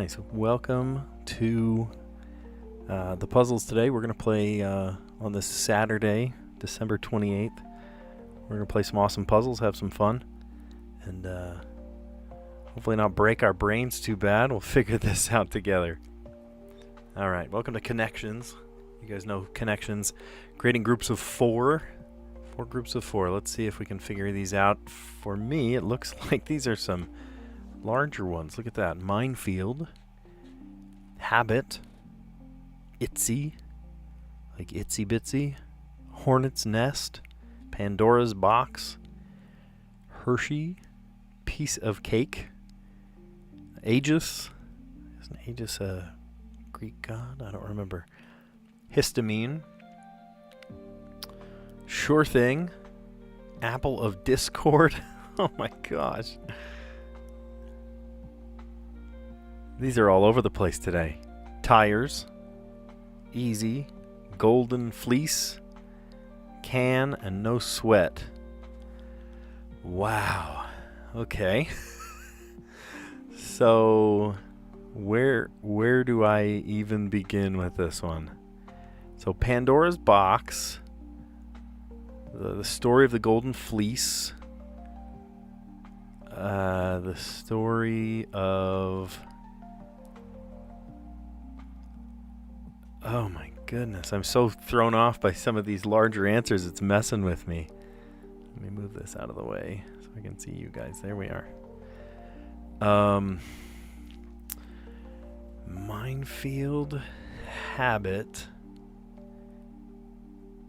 Nice. Welcome to the puzzles today. We're going to play on this Saturday, December 28th. We're going to play some awesome puzzles, have some fun, and hopefully not break our brains too bad. We'll figure this out together. All right. Welcome to Connections. You guys know Connections. Creating groups of four. 4 groups of 4. Let's see if we can figure these out. For me, it looks like these are some larger ones. Look at that. Minefield. Habit. Itsy. Like itsy bitsy. Hornet's Nest. Pandora's Box. Hershey. Piece of Cake. Aegis. Isn't Aegis a Greek god? I don't remember. Histamine. Sure Thing. Apple of Discord. Oh my gosh. These are all over the place today. Tires. Easy. Golden Fleece. Can and No Sweat. Wow. Okay. So where do I even begin with this one? So Pandora's Box. The story of the Golden Fleece. The story of... Oh my goodness. I'm so thrown off by some of these larger answers. It's messing with me. Let me move this out of the way so I can see you guys. There we are. Minefield. Habit.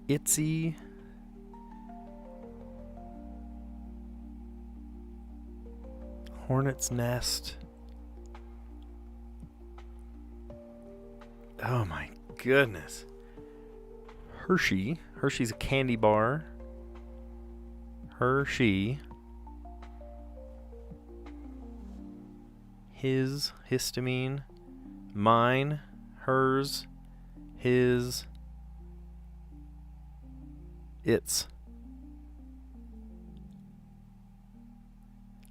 Itsy. Hornet's Nest. Oh my goodness. Hershey. Hershey's a candy bar. Hershey. His. Histamine. Mine. Hers. His. Its.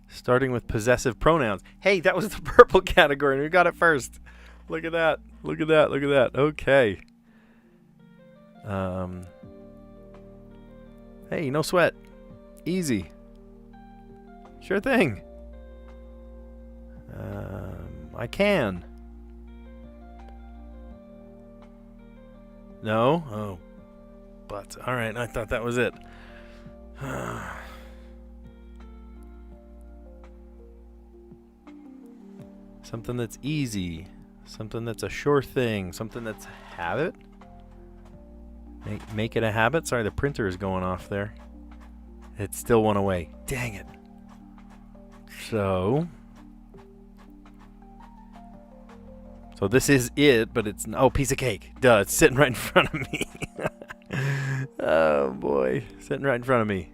Starting with possessive pronouns. Hey, that was the purple category, and we got it first. Look at that. Look at that. Look at that. Okay. Hey, no sweat. Easy. Sure thing. I can. No? Oh. But, alright, I thought that was it. Something that's easy. Something that's a sure thing. Something that's a habit. Make it a habit. Sorry, the printer is going off there. It still went away. Dang it. So this is it, but it's... Oh, piece of cake. Duh, it's sitting right in front of me. Oh, boy. Sitting right in front of me.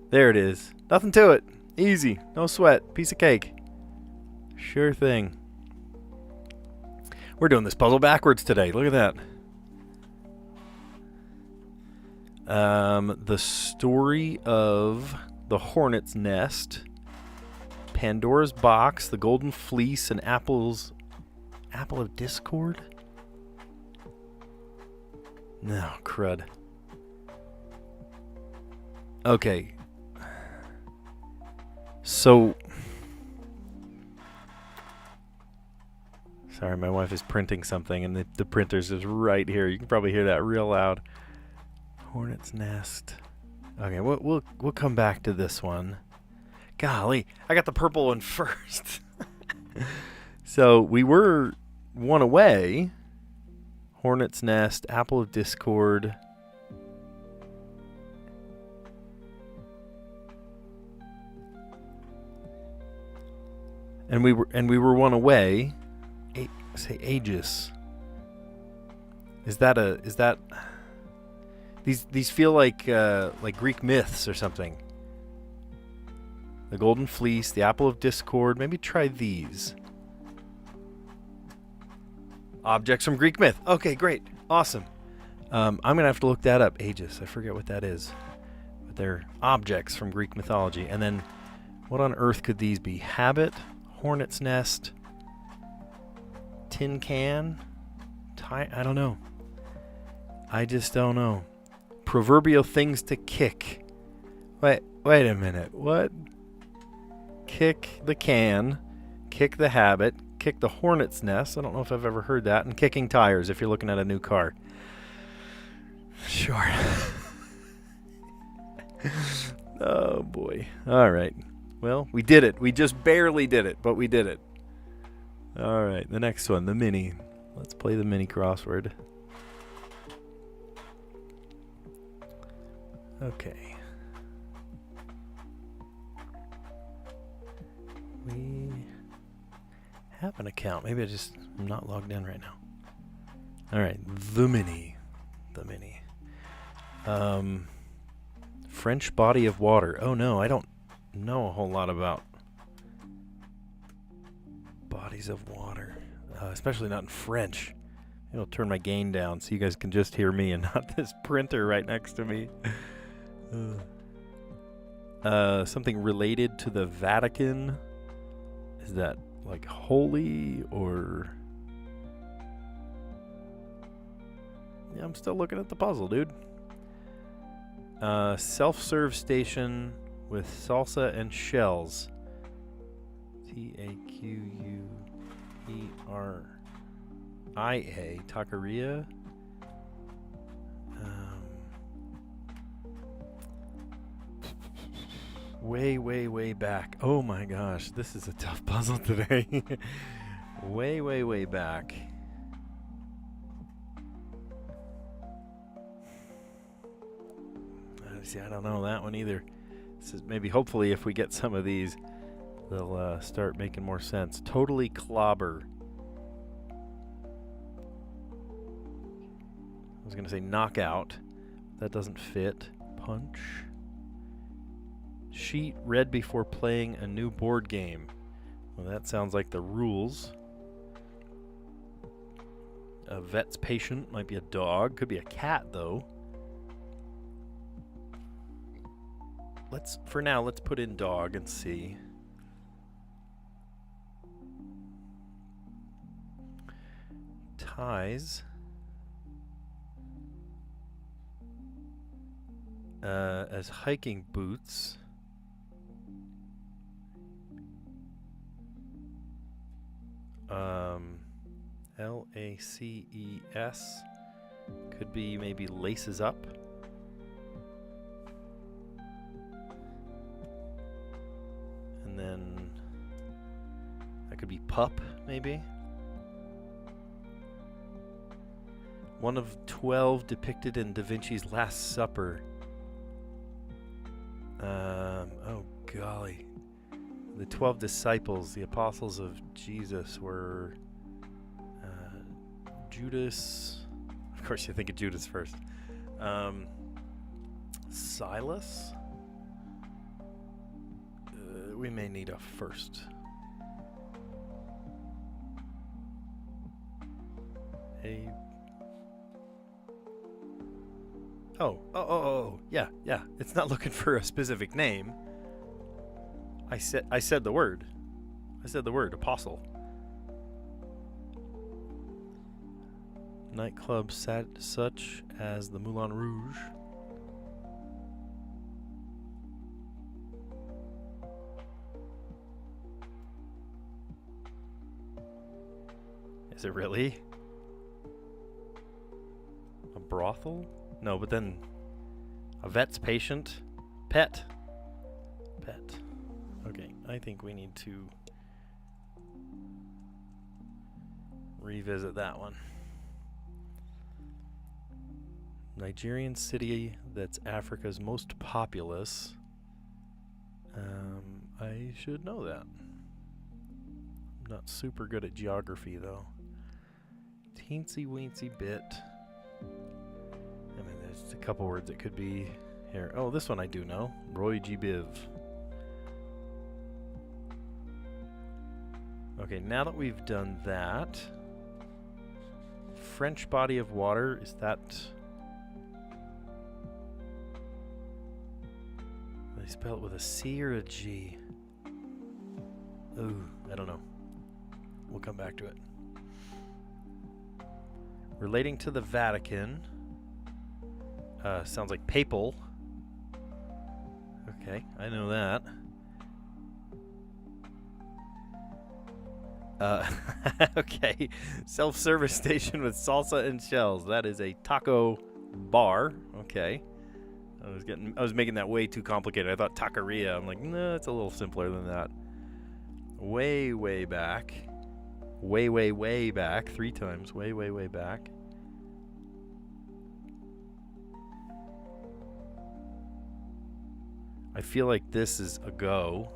There it is. Nothing to it. Easy. No sweat. Piece of cake. Sure thing. We're doing this puzzle backwards today. Look at that. The story of the Hornet's Nest, Pandora's Box, the Golden Fleece, and Apple of Discord? No, crud. Okay. So... Sorry, my wife is printing something, and the printer's just right here. You can probably hear that real loud. Hornet's Nest. Okay, we'll come back to this one. Golly, I got the purple one first. So we were one away. Hornet's Nest, Apple of Discord. And we were one away. Say Aegis. Is that these feel like Greek myths or something. The Golden Fleece, the Apple of Discord. Maybe try these. Objects from Greek myth. Okay, great. Awesome. I'm gonna have to look that up. Aegis. I forget what that is. But they're objects from Greek mythology. And then what on earth could these be? Habit, Hornet's Nest, tin can. I don't know. I just don't know. Proverbial things to kick. Wait a minute. What? Kick the can, kick the habit, kick the hornet's nest. I don't know if I've ever heard that. And kicking tires if you're looking at a new car. Sure. Oh boy. All right. Well, we did it. We just barely did it, but we did it. All right. The next one, the mini. Let's play the mini crossword. Okay. We have an account. Maybe I'm not logged in right now. All right. The mini. The mini. French body of water. Oh no, I don't know a whole lot about bodies of water, especially not in French. Maybe I'll turn my gain down so you guys can just hear me and not this printer right next to me. Something related to the Vatican. Is that like holy or... Yeah, I'm still looking at the puzzle, dude. Self-serve station with salsa and shells. Taqueria. Taqueria. Way back. Oh my gosh, this is a tough puzzle today. way back. See, I don't know that one either. This is maybe, hopefully, if we get some of these, they'll start making more sense. Totally clobber. I was going to say knockout. That doesn't fit. Punch. Sheet read before playing a new board game. Well, that sounds like the rules. A vet's patient might be a dog. Could be a cat, though. For now, let's put in dog and see. Ties. As hiking boots. Laces. Could be maybe laces up. And then that could be pup, maybe. One of 12 depicted in Da Vinci's Last Supper. Oh golly. The 12 disciples, the apostles of Jesus, were Judas. Of course you think of Judas first. Silas. We may need a first. Yeah. It's not looking for a specific name. I said the word. I said the word apostle. Nightclub such as the Moulin Rouge. Is it really? A brothel? No, but then a vet's patient. Pet. Okay, I think we need to revisit that one. Nigerian city that's Africa's most populous. I should know that. I'm not super good at geography though. Teensy weensy bit. I mean, there's a couple words that could be here. Oh, this one I do know. Roy G. Biv. Okay, now that we've done that, French body of water, is that... They spell it with a C or a G? Ooh, I don't know. We'll come back to it. Relating to the Vatican. Sounds like papal. Okay, I know that. Okay, self-service station with salsa and shells. That is a taco bar. Okay, I was making that way too complicated. I thought taqueria. I'm like, no, it's a little simpler than that. Way, way back. Way, way, way back. 3 times. Way, way, way back. I feel like this is ago.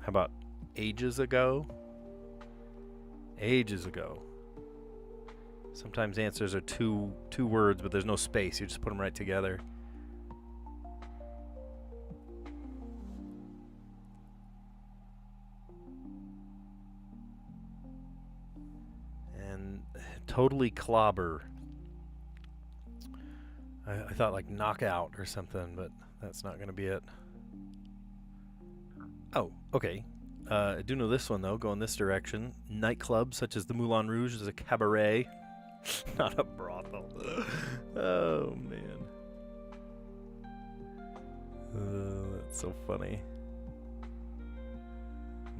How about ages ago? Ages ago. Sometimes answers are two words, but there's no space. You just put them right together. And totally clobber. I thought like knockout or something, but that's not going to be it. Oh, okay. I do know this one, though. Go in this direction. Nightclubs, such as the Moulin Rouge, is a cabaret. Not a brothel. Oh, man. That's so funny.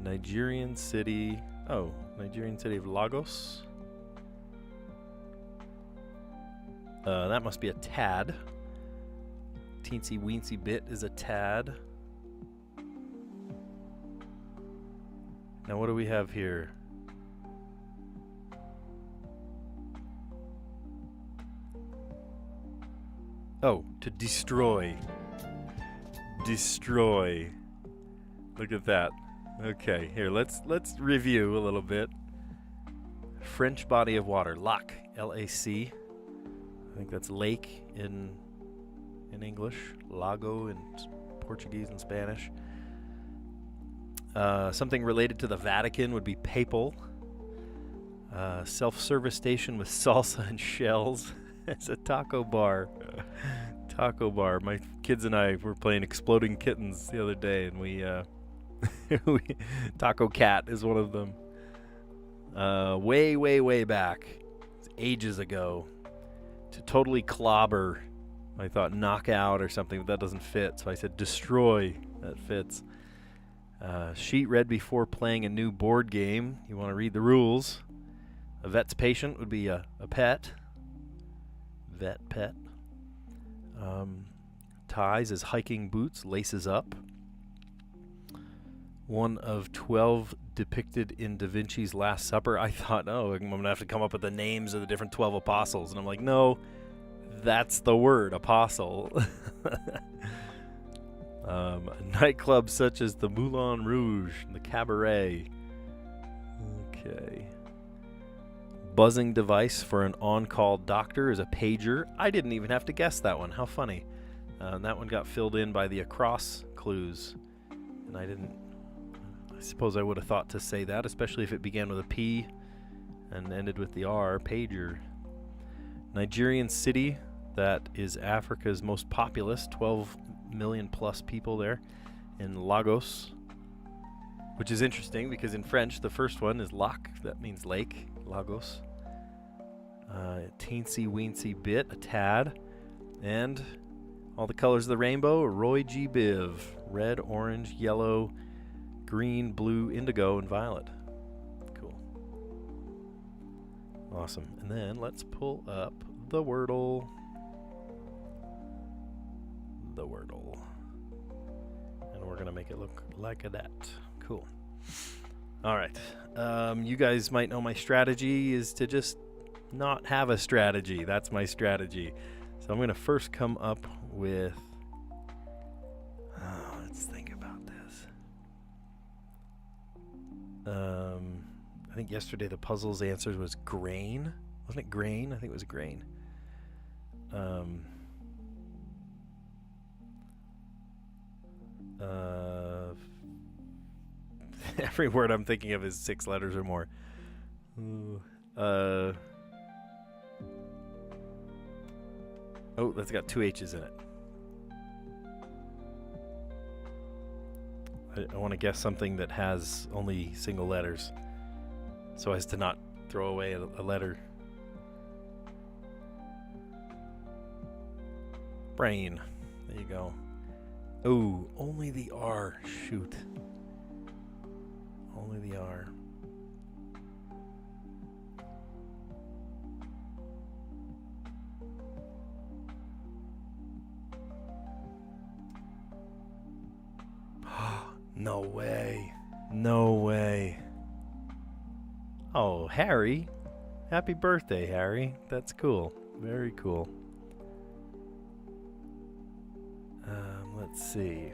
Nigerian city. Oh, Nigerian city of Lagos. That must be a tad. Teensy weensy bit is a tad. Now what do we have here? Oh, to destroy. Destroy. Look at that. Okay, here, let's review a little bit. French body of water. Lac. L-A-C. I think that's lake in English. Lago in Portuguese and Spanish. Something related to the Vatican would be papal. Self-service station with salsa and shells. It's a taco bar. Taco bar. My kids and I were playing Exploding Kittens the other day, and we Taco Cat is one of them. Way, way, way back. It's ages ago. To totally clobber. I thought knockout or something, but that doesn't fit, so I said destroy. That fits. Sheet read before playing a new board game. You want to read the rules. A vet's patient would be a pet. Vet pet. Ties is hiking boots, laces up. One of 12 depicted in Da Vinci's Last Supper. I thought, oh, I'm going to have to come up with the names of the different 12 apostles. And I'm like, no, that's the word, apostle. Nightclubs such as the Moulin Rouge, the Cabaret. Okay. Buzzing device for an on-call doctor is a pager. I didn't even have to guess that one. How funny. That one got filled in by the across clues. And I suppose I would have thought to say that, especially if it began with a P and ended with the R, pager. Nigerian city, that is Africa's most populous, 12 million plus people there, in Lagos, which is interesting because in French the first one is lac, that means lake, Lagos. Teensy weensy bit, a tad, and all the colors of the rainbow, Roy G. Biv, red, orange, yellow, green, blue, indigo, and violet. Cool. Awesome. And then let's pull up the Wordle. The Wordle. And we're going to make it look like that. Cool. All right. You guys might know my strategy is to just not have a strategy. That's my strategy. So I'm going to first come up with... let's think about this. I think yesterday the puzzle's answers was grain. Wasn't it grain? I think it was grain. Every word I'm thinking of is 6 letters or more. Oh, that's got 2 H's in it. I want to guess something that has only single letters, so as to not throw away a letter Sprain. There you go. Oh, only the R. Shoot. Only the R. No way. No way. Oh, Harry. Happy birthday, Harry. That's cool. Very cool. Let's see.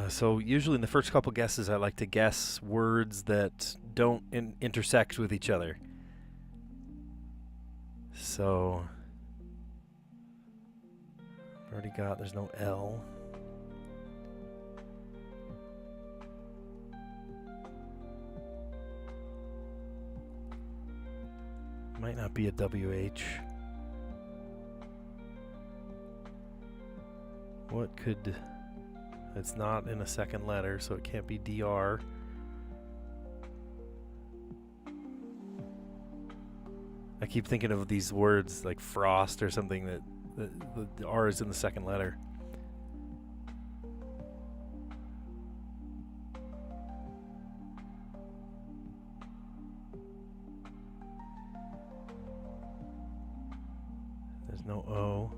So usually in the first couple guesses, I like to guess words that don't intersect with each other. So I've already got, there's no L. Might not be a WH. What could... It's not in a second letter, so it can't be DR. I keep thinking of these words like frost or something that the R is in the second letter. There's no O.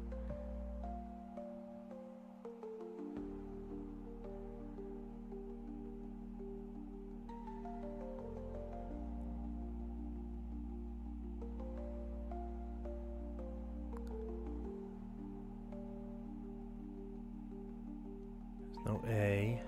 No A.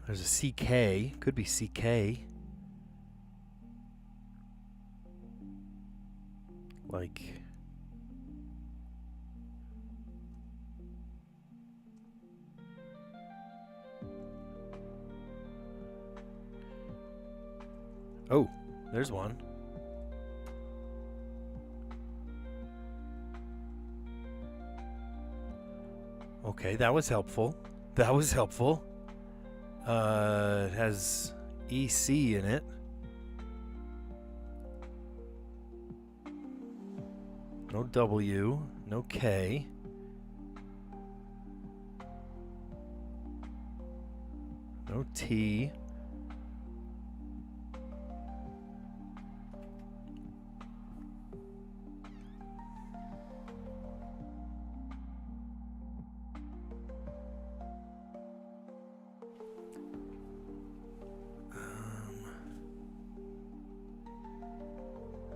There's a CK. Could be CK. Like... Oh, there's one. Okay, that was helpful. That was helpful. It has EC in it. No W, no K. No T.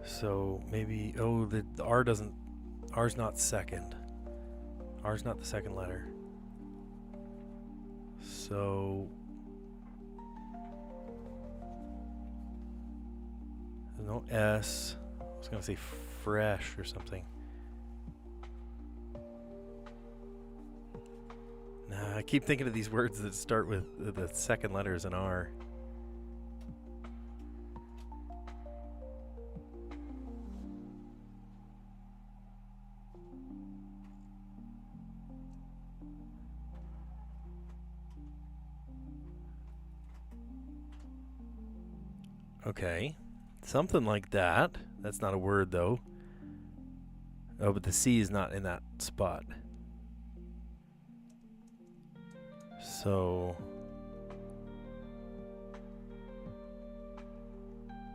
So maybe, oh, the R doesn't, R's not second. R's not the second letter. So there's no S. I was going to say fresh or something. Nah, I keep thinking of these words that start with the second letter as an R. Okay, something like that. That's not a word though. Oh, but the C is not in that spot. So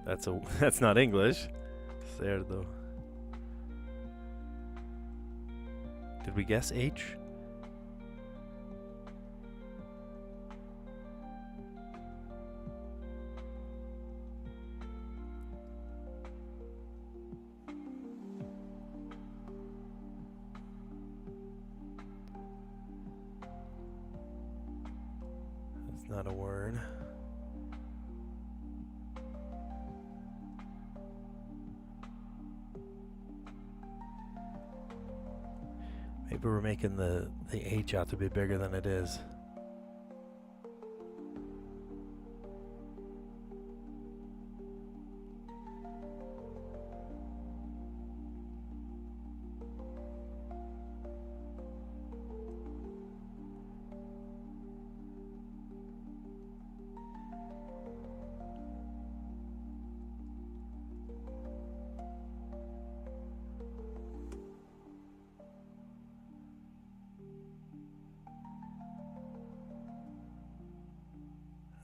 That's not English. Cerdo. Did we guess H? That's not a word. Maybe we're making the H out to be bigger than it is.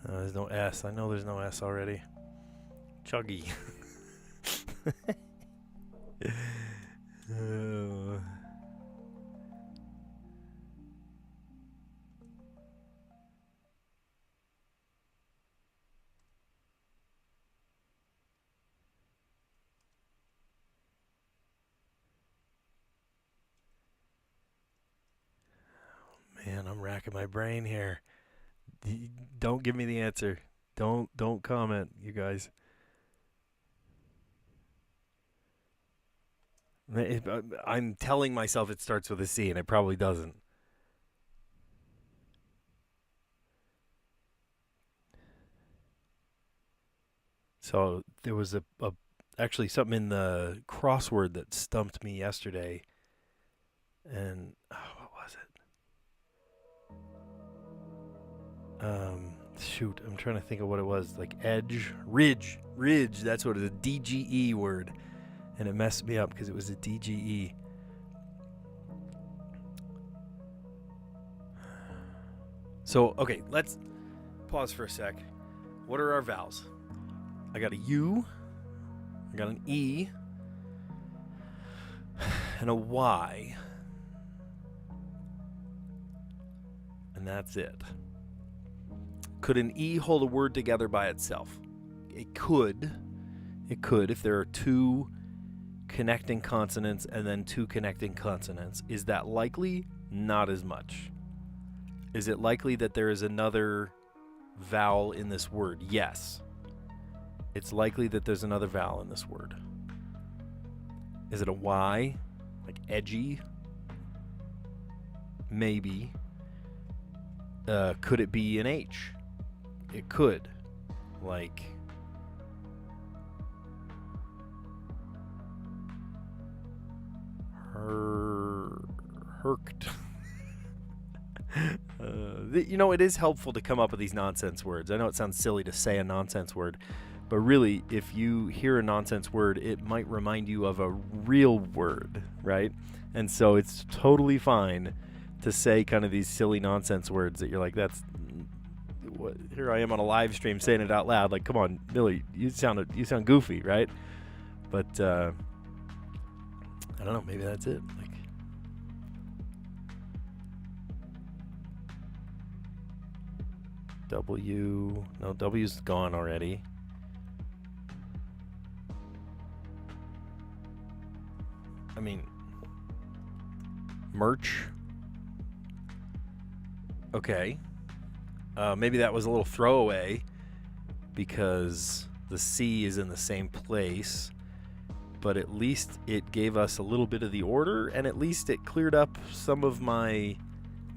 There's no S. I know there's no S already. Chuggy. Man, I'm racking my brain here. Don't give me the answer. Don't comment, you guys. I'm telling myself it starts with a C, and it probably doesn't. So there was actually something in the crossword that stumped me yesterday, and what was it? Shoot, I'm trying to think of what it was. Like ridge. That's what it is. A DGE word, and it messed me up because it was a DGE. So okay, let's pause for a sec. What are our vowels? I got a U, I got an E, and a Y, and that's it. Could an E hold a word together by itself? It could. It could if there are two connecting consonants and then two connecting consonants. Is that likely? Not as much. Is it likely that there is another vowel in this word? Yes. It's likely that there's another vowel in this word. Is it a Y? Like edgy? Maybe. Could it be an H? It could. Like herked. It is helpful to come up with these nonsense words. I know it sounds silly to say a nonsense word, but really, if you hear a nonsense word, it might remind you of a real word, right? And so it's totally fine to say kind of these silly nonsense words that you're like, that's what, here I am on a live stream saying it out loud. Like, come on, Billy, you sound goofy, right? But I don't know, maybe that's it. Like, W, no, W's gone already. I mean, merch. Okay. Maybe that was a little throwaway because the C is in the same place, but at least it gave us a little bit of the order, and at least it cleared up some of my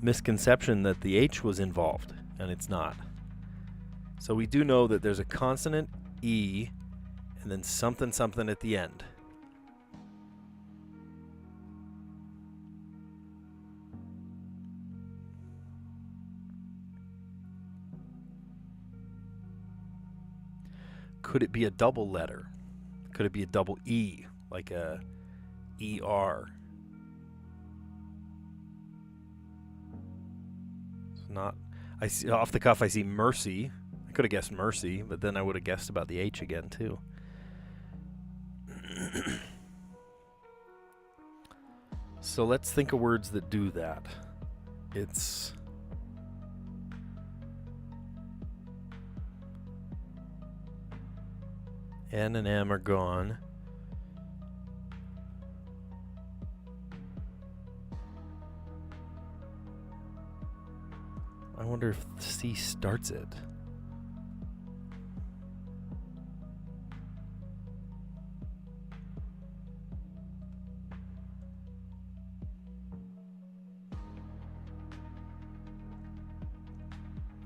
misconception that the H was involved, and it's not. So we do know that there's a consonant E and then something at the end. Could it be a double letter? Could it be a double E, like a ER? It's not. Off the cuff, I see mercy. I could have guessed mercy, but then I would have guessed about the H again too. So let's think of words that do that. It's N and M are gone. I wonder if C starts it.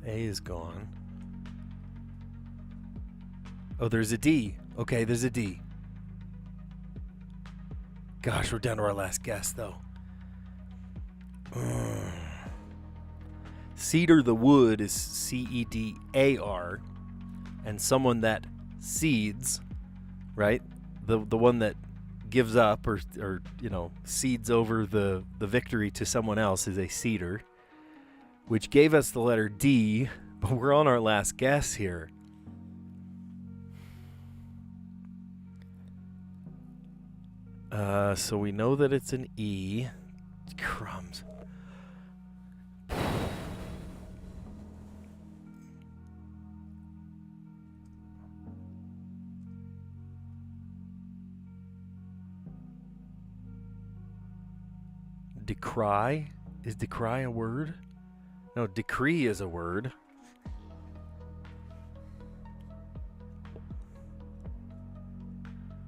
A is gone. Oh, there's a D. Okay, there's a D. Gosh, we're down to our last guess, though. Cedar the wood is C-E-D-A-R. And someone that seeds, right? The one that gives up or cedes over the victory to someone else is a cedar, which gave us the letter D, but we're on our last guess here. So we know that it's an E. Crumbs. Decry? Is decry a word? No, decree is a word.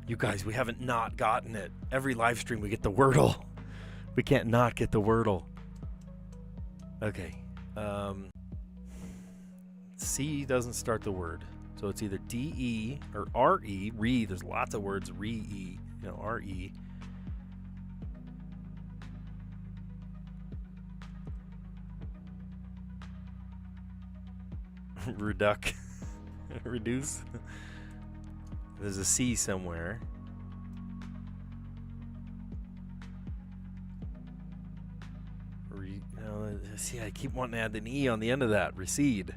You guys, we haven't not gotten it. Every live stream we get the Wordle. We can't not get the Wordle. Okay. C doesn't start the word. So it's either D-E or R-E. Re, there's lots of words. Re-E. R-E. Reduc. Reduce. There's a C somewhere. See, I keep wanting to add an E on the end of that. Recede.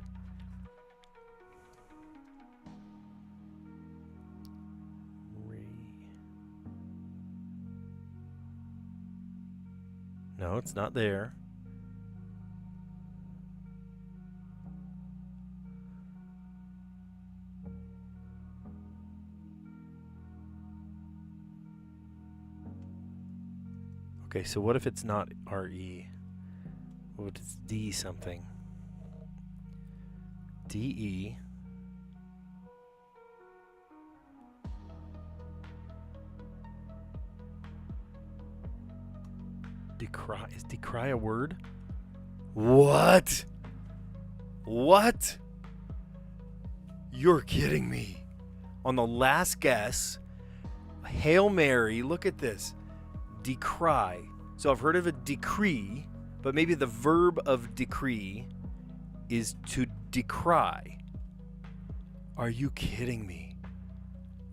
No, it's not there. Okay, so what if it's not R-E? What if it's D something? D-E. Decry. Is decry a word? What? What? You're kidding me. On the last guess, Hail Mary, look at this. Decry. So I've heard of a decree, but maybe the verb of decree is to decry. Are you kidding me?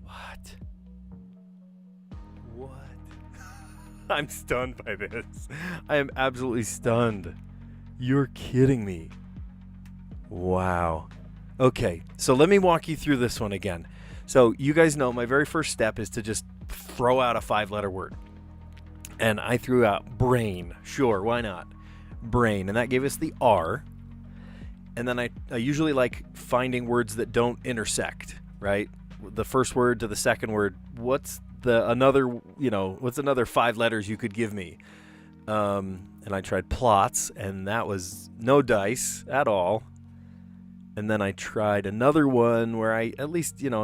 What? I'm stunned by this. I am absolutely stunned. You're kidding me. Wow. Okay, so let me walk you through this one again. So you guys know my very first step is to just throw out a 5-letter word. And I threw out brain. Sure, why not? Brain. And that gave us the R. And then I usually like finding words that don't intersect, right? The first word to the second word. What's another 5 letters you could give me? And I tried plots, and that was no dice at all. And then I tried another one where I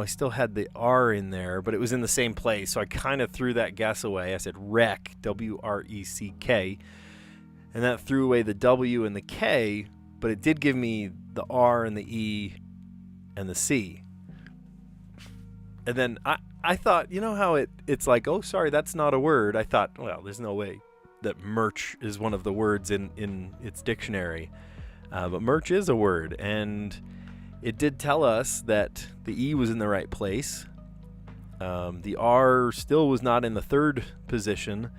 still had the R in there, but it was in the same place. So I kind of threw that guess away. I said rec, W-R-E-C-K. And that threw away the W and the K, but it did give me the R and the E and the C. And then I thought, you know how it's like, oh, sorry, that's not a word. I thought, well, there's no way that merch is one of the words in its dictionary. But merch is a word, and it did tell us that the E was in the right place. The R still was not in the third position.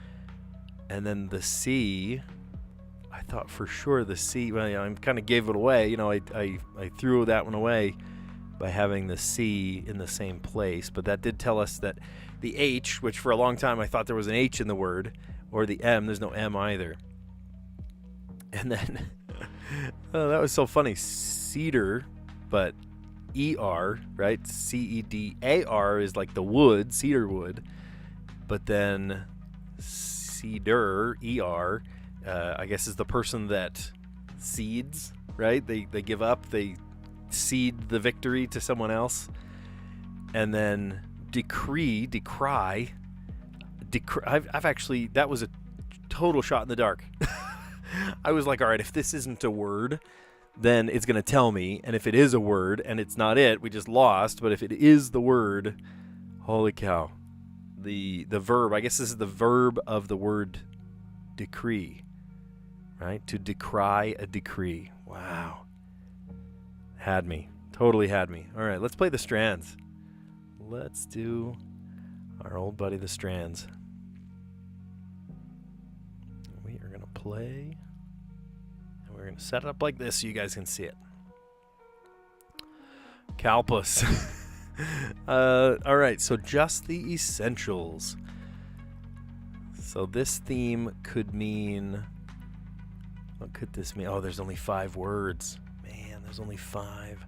And then the C, I thought for sure the C, well, I kind of gave it away. I threw that one away by having the C in the same place. But that did tell us that the H, which for a long time I thought there was an H in the word, or the M. There's no M either. And then, oh, that was so funny. Cedar, but ER, right? CEDAR is like the wood, cedar wood. But then cedar, ER, I guess is the person that cedes, right? They give up, they cede the victory to someone else. And then decry. I've actually, that was a total shot in the dark. I was like, all right, if this isn't a word, then it's going to tell me. And if it is a word and it's not it, we just lost. But if it is the word, holy cow. The verb, I guess this is the verb of the word decree, right? To decry a decree. Wow. Had me. Totally had me. All right, let's play the Strands. Let's do our old buddy, the Strands. We are going to play, and we're going to set it up like this so you guys can see it. Calpus. All right, so just the essentials. So this theme could mean, what could this mean? Oh, there's only 5 words. Man, there's only 5.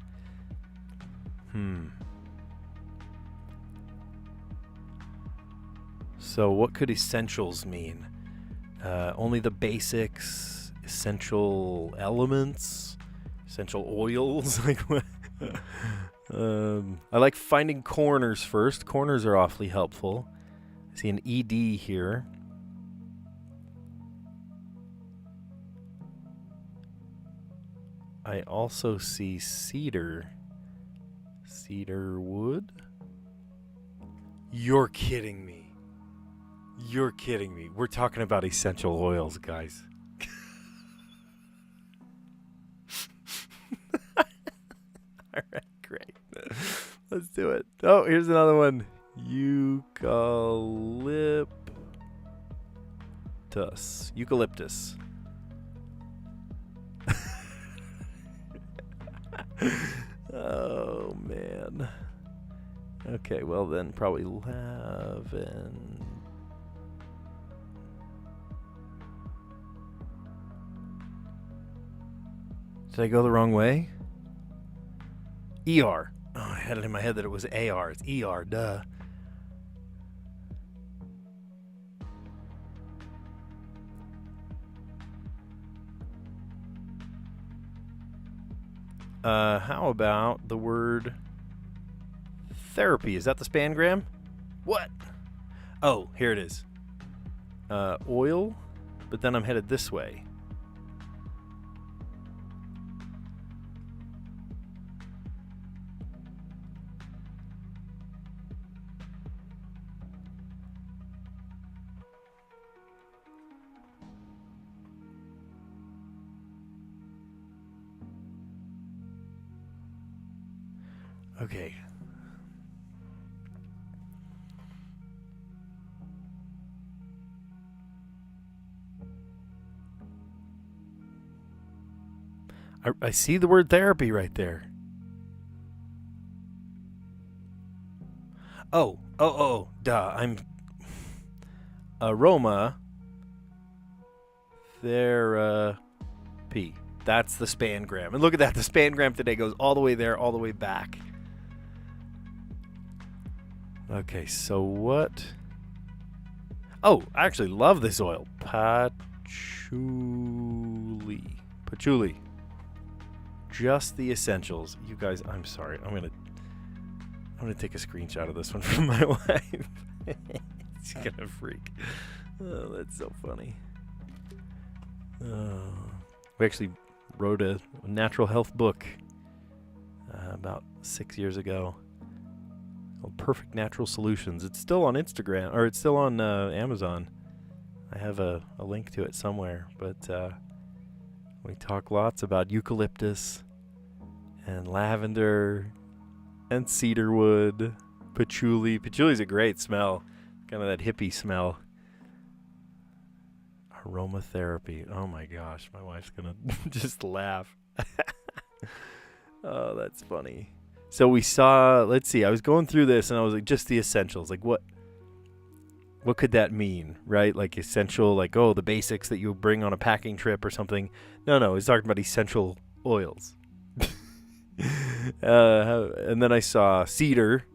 So what could essentials mean? Only the basics, essential elements, essential oils. Like what? I like finding corners first. Corners are awfully helpful. I see an ED here. I also see cedar. Cedar wood? You're kidding me. You're kidding me. We're talking about essential oils, guys. All right, great. Let's do it. Oh, here's another one. Eucalyptus. Oh, man. Okay, well then probably lavender. Did I go the wrong way? ER. Oh, I had it in my head that it was AR. It's ER, duh. How about the word therapy? Is that the spangram? What? Oh, here it is. Oil, but then I'm headed this way. Okay. I see the word therapy right there. Oh, duh. I'm aroma therapy. That's the spangram. And look at that. The spangram today goes all the way there, all the way back. Okay, so what? Oh, I actually love this oil. Patchouli. Just the essentials. You guys, I'm sorry. I'm gonna take a screenshot of this one from my wife. She's gonna freak. Oh, that's so funny. We actually wrote a natural health book about 6 years ago. Called Perfect Natural Solutions. It's still on Instagram, or it's still on Amazon. I have a link to it somewhere, but we talk lots about eucalyptus and lavender and cedarwood, patchouli. Patchouli's a great smell, kind of that hippie smell. Aromatherapy. Oh my gosh, my wife's gonna just laugh. Oh, that's funny. So we saw, let's see, I was going through this and I was like, just the essentials. Like what what could that mean, right? Like essential, like, oh, the basics that you bring on a packing trip or something. No, he's talking about essential oils. And then I saw cedar,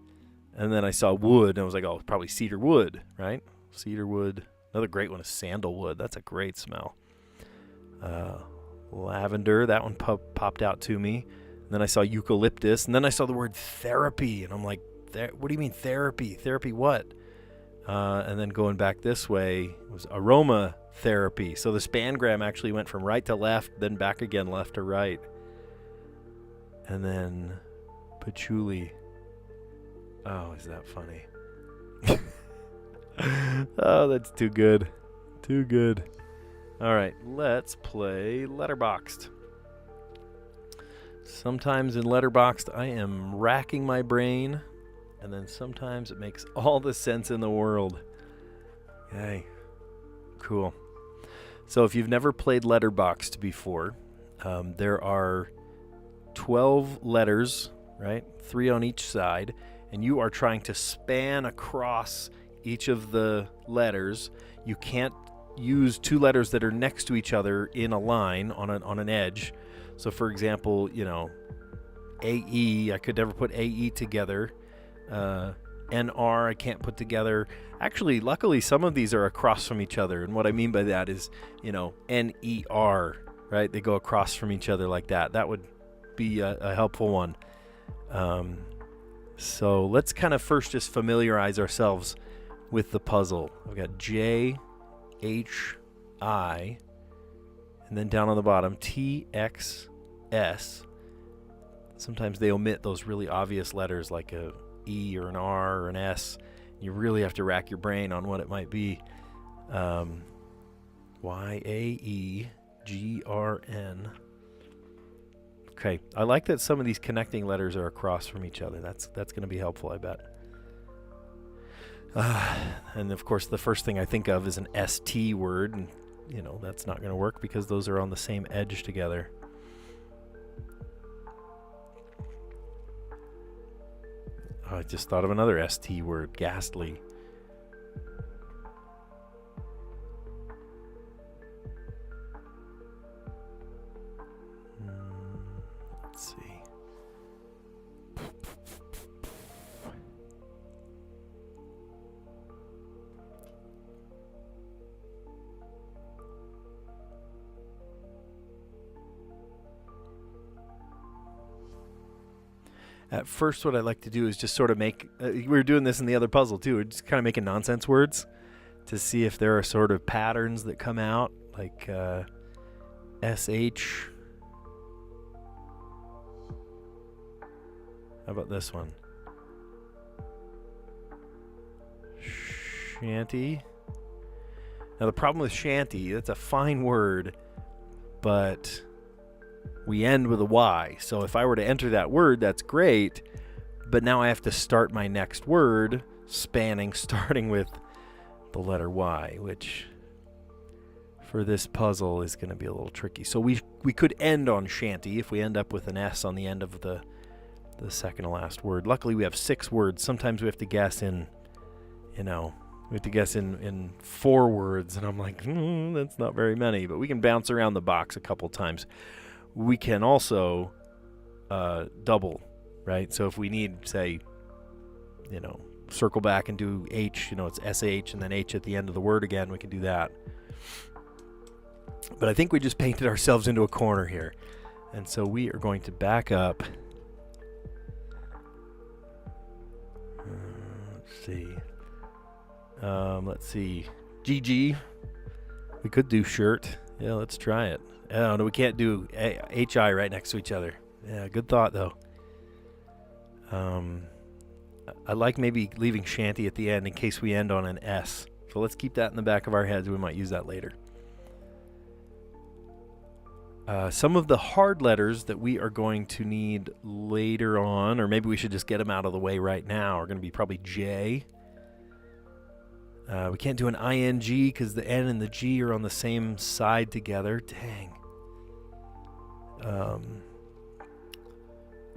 and then I saw wood, and I was like, oh, probably cedar wood, right? Cedar wood. Another great one is sandalwood. That's a great smell. Lavender, that one popped out to me. And then I saw eucalyptus, and then I saw the word therapy, and I'm like, what do you mean therapy? Therapy what? And then going back this way was aromatherapy. So the spangram actually went from right to left, then back again left to right. And then patchouli. Oh, is that funny? Oh, that's too good. Too good. All right, let's play Letterboxd. Sometimes in Letterboxd, I am racking my brain, and then sometimes it makes all the sense in the world. Okay, cool. So if you've never played Letterboxd before, there are 12 letters, right? 3 on each side, and you are trying to span across each of the letters. You can't use 2 letters that are next to each other in a line on an edge. So for example, AE, I could never put AE together. NR, I can't put together. Actually, luckily, some of these are across from each other. And what I mean by that is, NER, right? They go across from each other like that. That would be a helpful one. So let's kind of first just familiarize ourselves with the puzzle. I've got J, H, I, and then down on the bottom, T, X, S. Sometimes they omit those really obvious letters like a E or an R or an S. You really have to rack your brain on what it might be. Y, A, E, G, R, N. Okay, I like that some of these connecting letters are across from each other. That's going to be helpful, I bet. And of course, the first thing I think of is an ST word, and that's not going to work because those are on the same edge together. Oh, I just thought of another ST word, ghastly. Let's see. At first, what I like to do is just sort of make, we were doing this in the other puzzle too, we're just kind of making nonsense words to see if there are sort of patterns that come out, like SH. How about this one? Shanty. Now the problem with shanty, that's a fine word, but we end with a Y. So if I were to enter that word, that's great, but now I have to start my next word starting with the letter Y, which for this puzzle is going to be a little tricky. So we could end on shanty if we end up with an S on the end of the second to last word. Luckily, we have 6 words. Sometimes we have to guess in 4 words, and I'm like, that's not very many, but we can bounce around the box a couple times. We can also double, right? So if we need, say, circle back and do H, it's SH and then H at the end of the word again, we can do that. But I think we just painted ourselves into a corner here. And so we are going to back up. Let's see. GG. We could do shirt. Yeah, let's try it. Oh, no, we can't do HI right next to each other. Yeah, good thought, though. I like maybe leaving shanty at the end in case we end on an S. So let's keep that in the back of our heads. We might use that later. Some of the hard letters that we are going to need later on, or maybe we should just get them out of the way right now, are going to be probably J. We can't do an ING because the N and the G are on the same side together. Dang.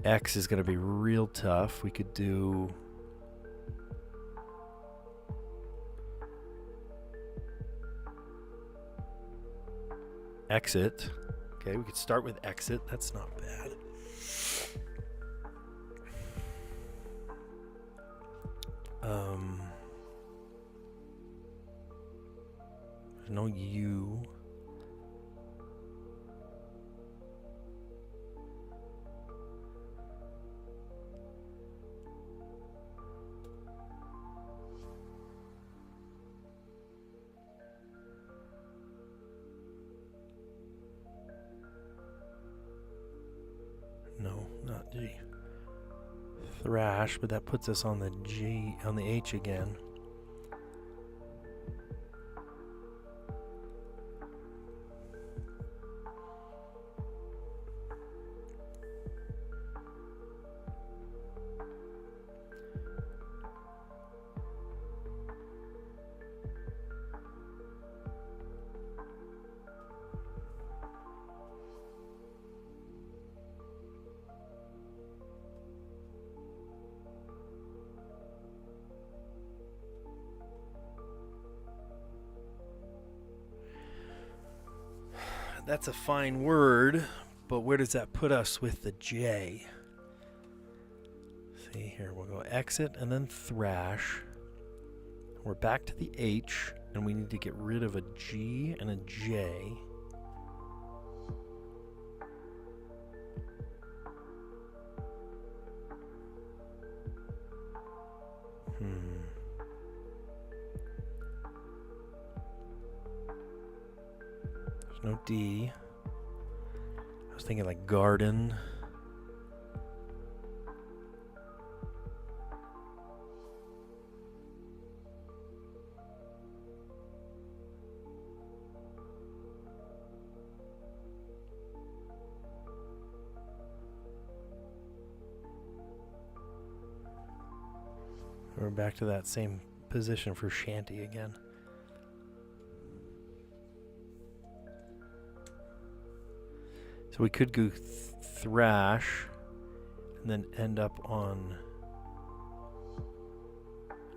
X is going to be real tough. We could do exit. Okay, we could start with exit. That's not bad. There's no U. No, not G. Thrash, but that puts us on the G, on the H again. That's a fine word, but where does that put us with the J? See here, we'll go exit and then thrash. We're back to the H, and we need to get rid of a G and a J. No D. I was thinking like garden. We're back to that same position for shanty again. So we could go thrash and then end up on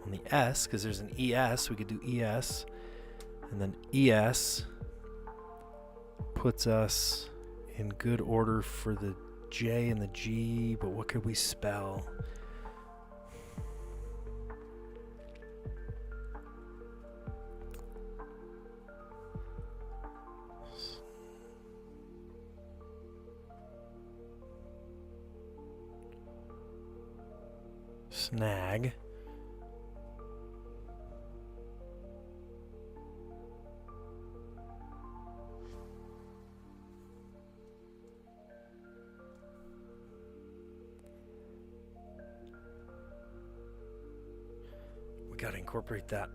the S, because there's an ES. We could do ES, and then ES puts us in good order for the J and the G, but what could we spell? Snag. We got to incorporate that.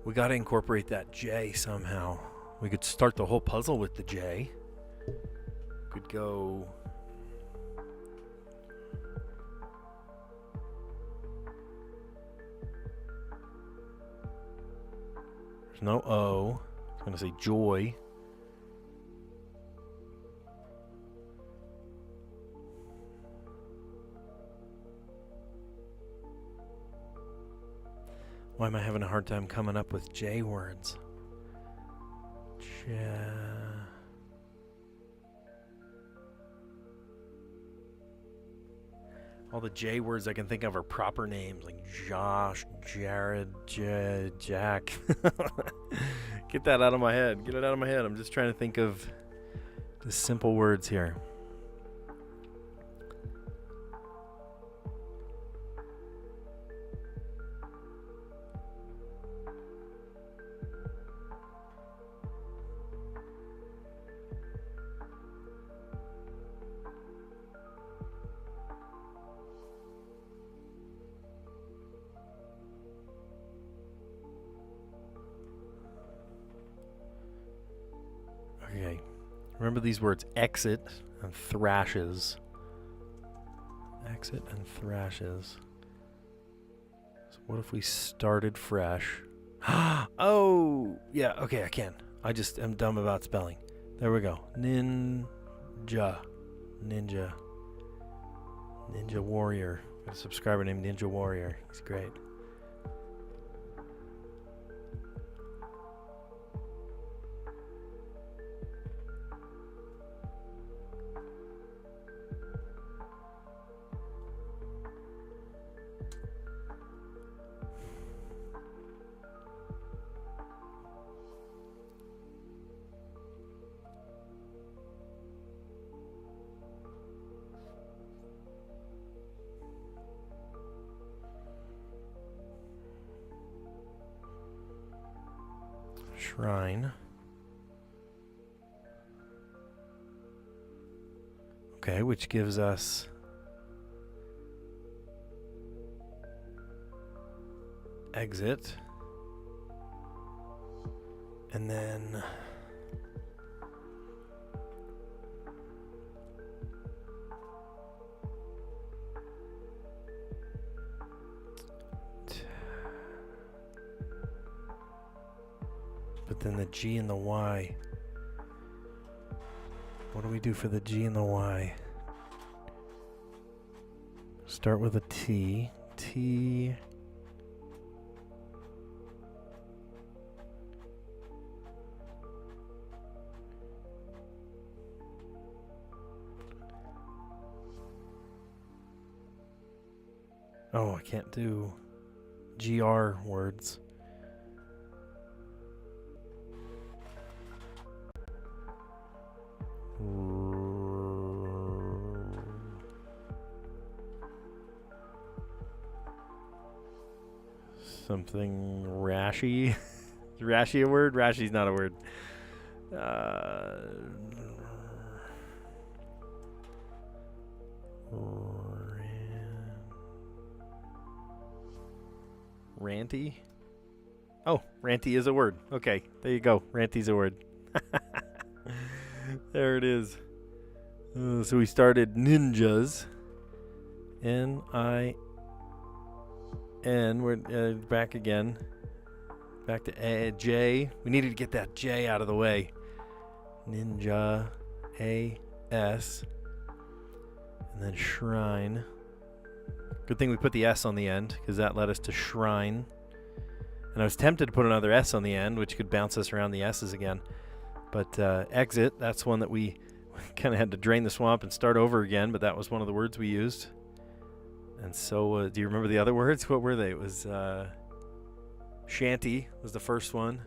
We got to incorporate that J somehow. We could start the whole puzzle with the J. Could go there's no O. I was going to say joy. Why am I having a hard time coming up with J words? All the J words I can think of are proper names like Josh, Jared, Jack. Get that out of my head. Get it out of my head. I'm just trying to think of the simple words here. Okay, remember these words, exit and thrashes. Exit and thrashes. So what if we started fresh? Oh, yeah, okay, I can. I just am dumb about spelling. There we go. Ninja. Ninja warrior. Got a subscriber named Ninja Warrior. He's great. Shrine. Okay, which gives us exit. And then but then the G and the Y. What do we do for the G and the Y? Start with a T. T. Oh, I can't do GR words. Something rashy. Is rashy a word? Rashy's not a word. Ranty? Oh, ranty is a word. Okay, there you go. Ranty's a word. There it is. So we started ninjas. N-I-N. We're back again. Back to J. We needed to get that J out of the way. Ninja. A-S. And then shrine. Good thing we put the S on the end, because that led us to shrine. And I was tempted to put another S on the end, which could bounce us around the S's again. But exit, that's one that we kind of had to drain the swamp and start over again, but that was one of the words we used. And so, do you remember the other words? What were they? It was shanty was the first one.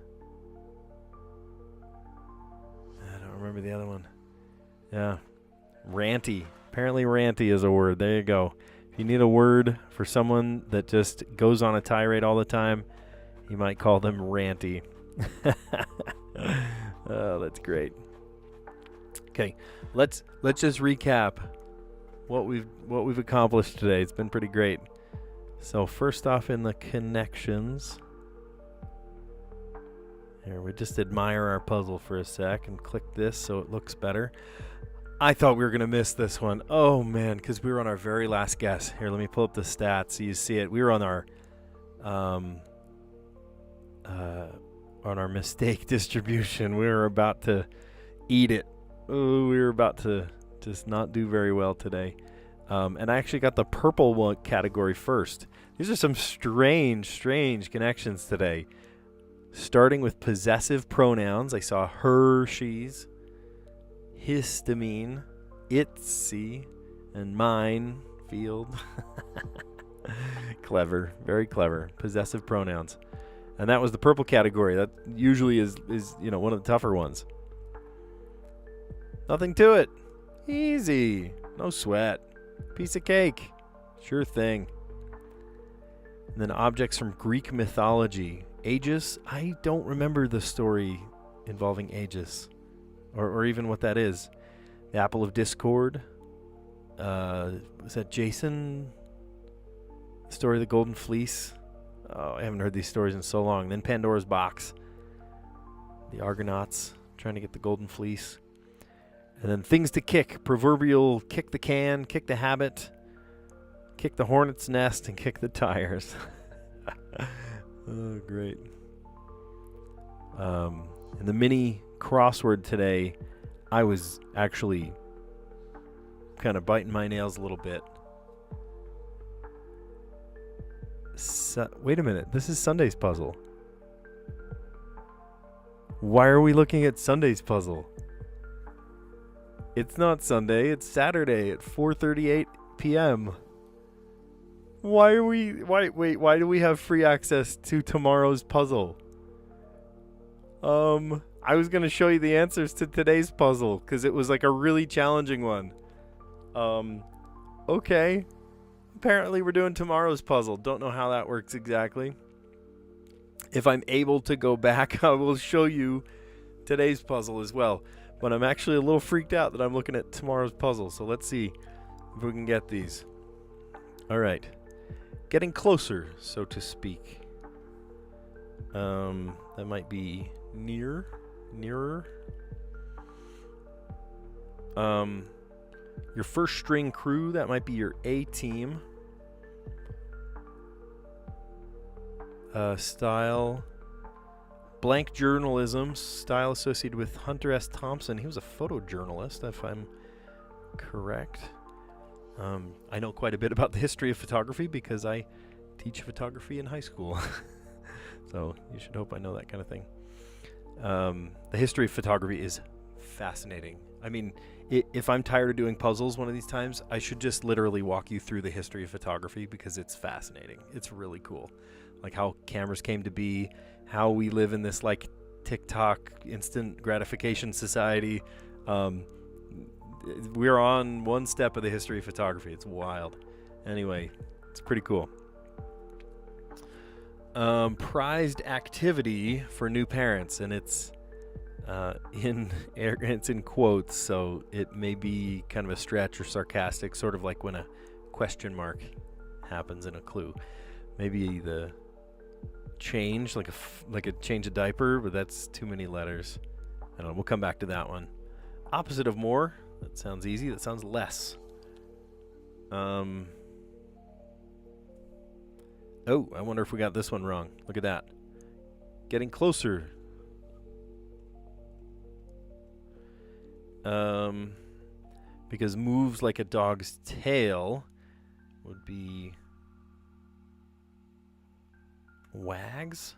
I don't remember the other one. Yeah. Ranty. Apparently ranty is a word. There you go. If you need a word for someone that just goes on a tirade all the time, you might call them ranty. Oh, that's great. Okay, let's just recap what we've accomplished today. It's been pretty great. So first off, in the connections, here we just admire our puzzle for a sec and click this so it looks better. I thought we were gonna miss this one. Oh man, because we were on our very last guess. Here, let me pull up the stats so you see it. We were on our mistake distribution. We were about to eat it. Oh, we were about to just not do very well today. And I actually got the purple one category first. These are some strange connections today. Starting with possessive pronouns, I saw Hershey's, histamine, itsy, and mine, field. Clever, very clever. Possessive pronouns. And that was the purple category. That usually is one of the tougher ones. Nothing to it. Easy. No sweat. Piece of cake. Sure thing. And then objects from Greek mythology. Aegis. I don't remember the story involving Aegis. Or even what that is. The Apple of Discord. Was that Jason? The story of the Golden Fleece. Oh, I haven't heard these stories in so long. Then Pandora's Box. The Argonauts trying to get the Golden Fleece. And then things to kick. Proverbial kick the can, kick the habit, kick the hornet's nest, and kick the tires. Oh, great. In the mini crossword today, I was actually kind of biting my nails a little bit. wait a minute. This is Sunday's puzzle. Why are we looking at Sunday's puzzle? It's not Sunday. It's Saturday at 4:38 p.m. Why do we have free access to tomorrow's puzzle? I was going to show you the answers to today's puzzle because it was like a really challenging one. Okay. Apparently we're doing tomorrow's puzzle. Don't know how that works exactly. If I'm able to go back, I will show you today's puzzle as well. But I'm actually a little freaked out that I'm looking at tomorrow's puzzle. So let's see if we can get these. All right. Getting closer, so to speak. That might be nearer. Your first string crew, that might be your A team. Style. Blank journalism, style associated with Hunter S. Thompson. He was a photojournalist, if I'm correct. I know quite a bit about the history of photography because I teach photography in high school. So you should hope I know that kind of thing. The history of photography is fascinating. I mean, if I'm tired of doing puzzles one of these times, I should just literally walk you through the history of photography because it's fascinating. It's really cool. Like how cameras came to be, how we live in this like TikTok instant gratification society. We're on one step of the history of photography. It's wild. Anyway, it's pretty cool. Prized activity for new parents, and it's in quotes, so it may be kind of a stretch or sarcastic, sort of like when a question mark happens in a clue. Maybe the change, like a change of diaper, but that's too many letters. I don't know. We'll come back to that one. Opposite of more. That sounds easy. That sounds less. Oh, I wonder if we got this one wrong. Look at that. Getting closer. Because moves like a dog's tail would be wags.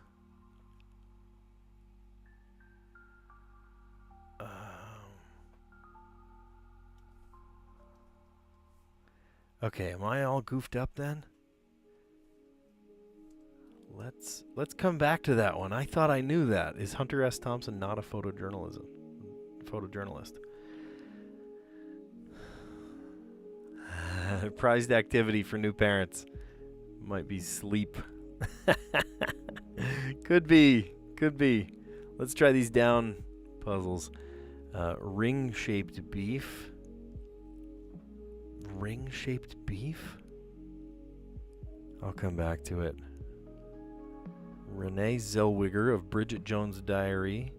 Okay, am I all goofed up then? Let's come back to that one. I thought I knew that. Is Hunter S. Thompson not a photojournalist? Prized activity for new parents might be sleep. Could be. Let's try these down puzzles. Ring-shaped beef. Ring-shaped beef? I'll come back to it. Renee Zellweger of Bridget Jones' Diary.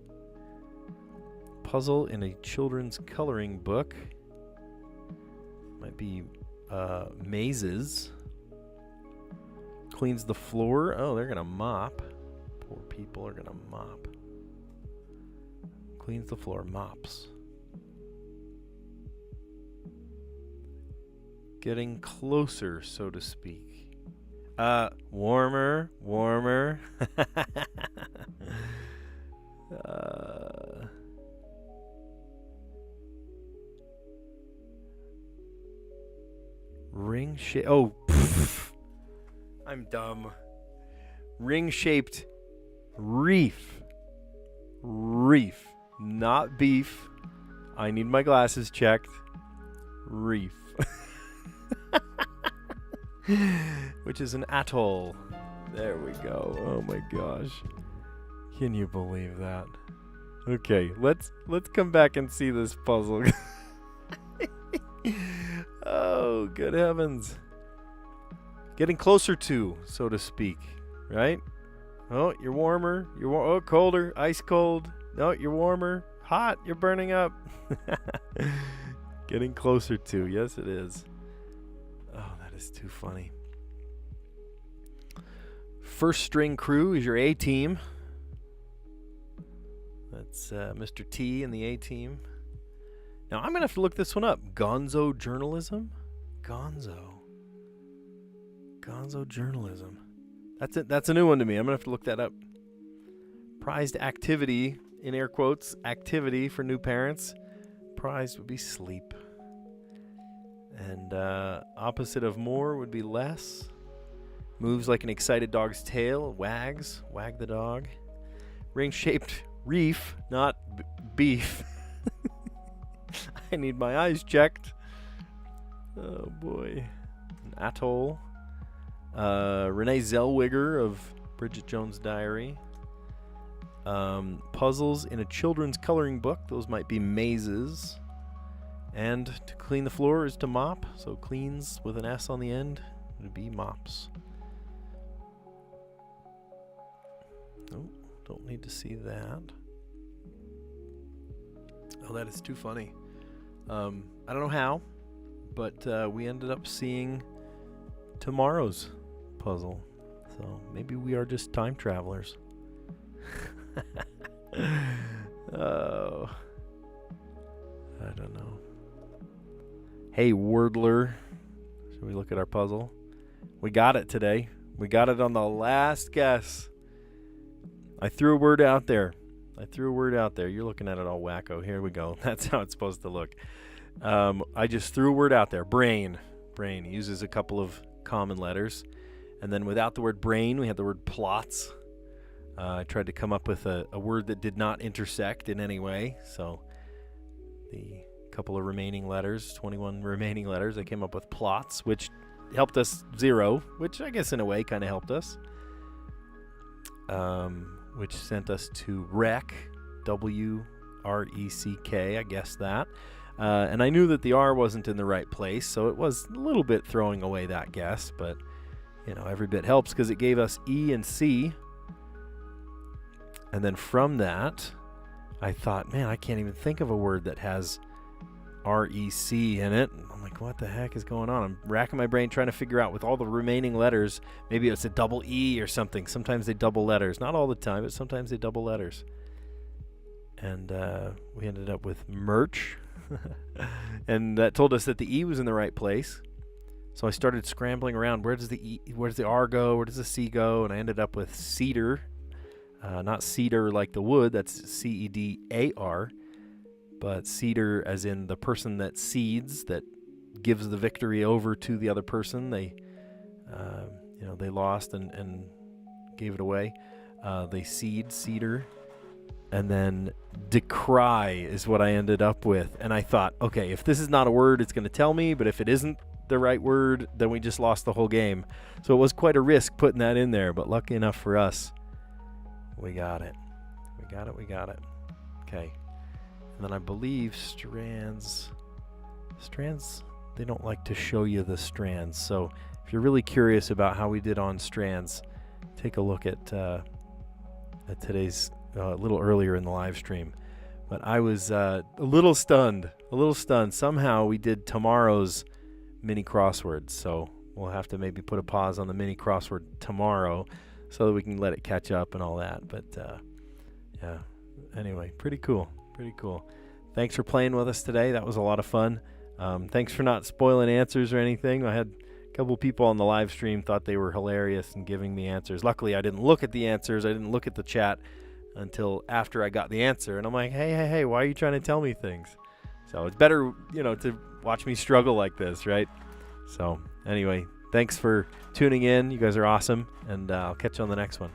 Puzzle in a children's coloring book. Might be mazes. Cleans the floor. Oh, they're going to mop. Poor people are going to mop. Cleans the floor. Mops. Getting closer, so to speak. Warmer. Ring shape. Oh, pff. I'm dumb. Ring-shaped reef. Reef, not beef. I need my glasses checked. Reef. Which is an atoll. There we go. Oh my gosh. Can you believe that? Okay, let's come back and see this puzzle. Oh, good heavens. Getting closer to, so to speak, right? Oh, you're warmer. Oh, colder. Ice cold. No, you're warmer. Hot. You're burning up. Getting closer to. Yes, it is. Oh, that is too funny. First string crew is your A team. That's Mr. T and the A team. Now, I'm going to have to look this one up. Gonzo journalism? Gonzo journalism. That's it. That's a new one to me. I'm going to have to look that up. Prized activity, in air quotes, activity for new parents. Prized would be sleep. And opposite of more would be less. Moves like an excited dog's tail. Wags. Wag the dog. Ring-shaped reef, not beef. I need my eyes checked. Oh, boy. An atoll. Renee Zellweger of Bridget Jones' Diary. Puzzles in a children's coloring book. Those might be mazes. And to clean the floor is to mop. So cleans with an S on the end would be mops. Oh, don't need to see that. Oh, that is too funny. I don't know how, but we ended up seeing tomorrow's puzzle. So maybe we are just time travelers. Oh, I don't know. Hey, Wordler. Should we look at our puzzle? We got it today. We got it on the last guess. I threw a word out there. You're looking at it all wacko. Here we go. That's how it's supposed to look. I just threw a word out there. Brain. Brain uses a couple of common letters. And then without the word brain, we had the word plots. I tried to come up with a word that did not intersect in any way. So the couple of remaining letters, 21 remaining letters, I came up with plots, which helped us 0, which I guess in a way kind of helped us. Which sent us to wreck, W-R-E-C-K, I guess that. And I knew that the R wasn't in the right place, so it was a little bit throwing away that guess, but, you know, every bit helps because it gave us E and C. And then from that, I thought, man, I can't even think of a word that has R-E-C in it. I'm like, what the heck is going on? I'm racking my brain trying to figure out with all the remaining letters, maybe it's a double E or something. Sometimes they double letters. Not all the time, but sometimes they double letters. And we ended up with merch. And that told us that the E was in the right place. So I started scrambling around. Where does the R go? Where does the C go? And I ended up with cedar. Not cedar like the wood. That's C-E-D-A-R. But cedar as in the person that cedes, that gives the victory over to the other person. They lost and gave it away. They cedar. And then decry is what I ended up with. And I thought, okay, if this is not a word, it's going to tell me. But if it isn't the right word, then we just lost the whole game. So it was quite a risk putting that in there. But lucky enough for us, we got it. We got it. Okay. And then I believe Strands, they don't like to show you the strands. So if you're really curious about how we did on Strands, take a look at today's, a little earlier in the live stream. But I was a little stunned. Somehow we did tomorrow's mini crossword. So we'll have to maybe put a pause on the mini crossword tomorrow so that we can let it catch up and all that. But yeah, anyway, pretty cool. Thanks for playing with us today. That was a lot of fun. Thanks for not spoiling answers or anything. I had a couple people on the live stream thought they were hilarious and giving me answers. Luckily, I didn't look at the answers. I didn't look at the chat until after I got the answer. And I'm like, hey, why are you trying to tell me things? So it's better, to watch me struggle like this, right? So anyway, thanks for tuning in. You guys are awesome. And I'll catch you on the next one.